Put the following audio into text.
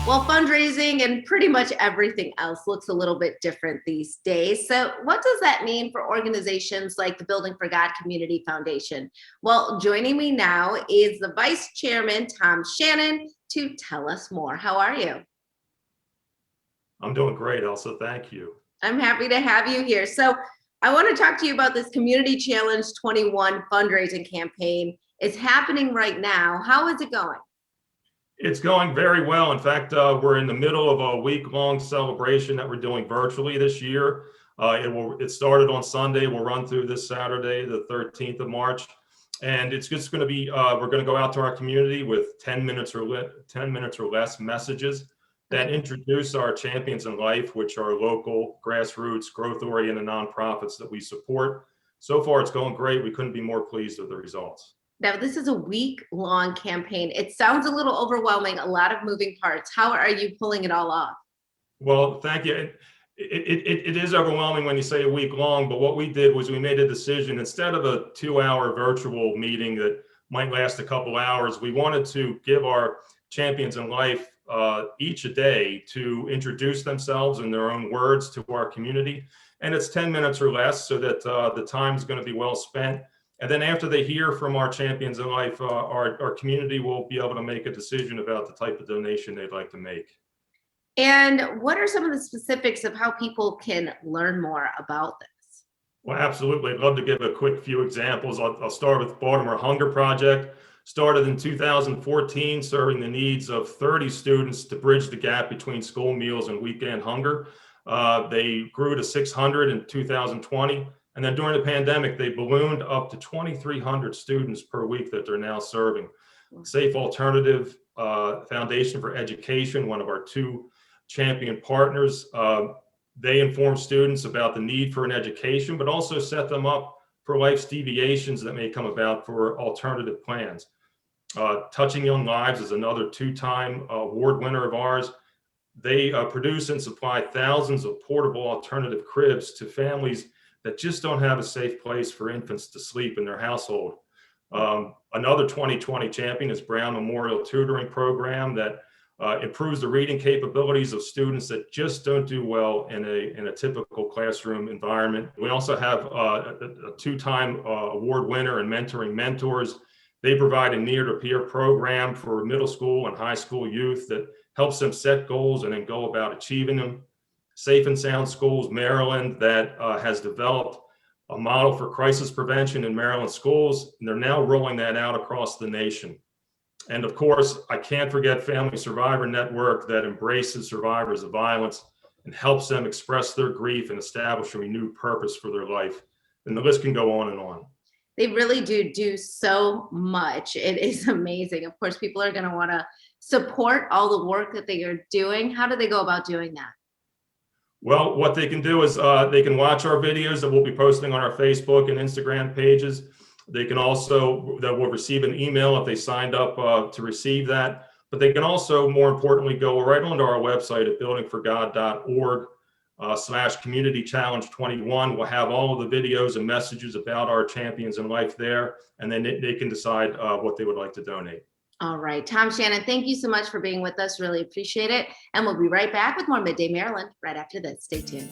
Well, fundraising and pretty much everything else looks a little bit different these days. So, what does that mean for organizations like the Building for God Community Foundation? Well, joining me now is the Vice Chairman, Tom Shannon, to tell us more. How are you? I'm doing great, Elsa. Thank you. I'm happy to have you here. So, I want to talk to you about this Community Challenge 21 fundraising campaign. It's happening right now. How is it going? It's going very well. In fact, we're in the middle of a week-long celebration that we're doing virtually this year. It started on Sunday. We'll run through this Saturday, the 13th of March, and it's just going to be. We're going to go out to our community with 10 minutes or 10 minutes or less messages that introduce our champions in life, which are local, grassroots, growth-oriented nonprofits that we support. So far, it's going great. We couldn't be more pleased with the results. Now, this is a week-long campaign. It sounds a little overwhelming, a lot of moving parts. How are you pulling it all off? Well, thank you. It is overwhelming when you say a week long, but what we did was we made a decision. Instead of a 2-hour virtual meeting that might last a couple hours, we wanted to give our champions in life each a day to introduce themselves in their own words to our community. And it's 10 minutes or less, so that the time is going to be well spent. And then after they hear from our champions in life, our community will be able to make a decision about the type of donation they'd like to make. And what are some of the specifics of how people can learn more about this? Well, absolutely. I'd love to give a quick few examples. I'll start with Baltimore Hunger Project. Started in 2014, serving the needs of 30 students to bridge the gap between school meals and weekend hunger. They grew to 600 in 2020. And then during the pandemic, they ballooned up to 2,300 students per week that they're now serving. Safe Alternative Foundation for Education, one of our two champion partners, they inform students about the need for an education, but also set them up for life's deviations that may come about for alternative plans. Touching Young Lives is another two-time award winner of ours. They produce and supply thousands of portable alternative cribs to families that just don't have a safe place for infants to sleep in their household. Another 2020 champion is Brown Memorial Tutoring Program that improves the reading capabilities of students that just don't do well in a typical classroom environment. We also have a two-time award winner in Mentoring Mentors. They provide a near-to-peer program for middle school and high school youth that helps them set goals and then go about achieving them. Safe and Sound Schools Maryland that has developed a model for crisis prevention in Maryland schools, and they're now rolling that out across the nation. And of course, I can't forget Family Survivor Network that embraces survivors of violence and helps them express their grief and establish a renewed purpose for their life. And the list can go on and on. They really do so much. It is amazing. Of course, people are going to want to support all the work that they are doing. How do they go about doing that? Well, what they can do is they can watch our videos that we'll be posting on our Facebook and Instagram pages. They can also, that will receive an email if they signed up to receive that. But they can also, more importantly, go right onto our website at buildingforgod.org /community challenge 21. We'll have all of the videos and messages about our champions in life there, and then they can decide what they would like to donate. All right, Tom Shannon, thank you so much for being with us. Really appreciate it. And we'll be right back with more Midday Maryland right after this. Stay tuned.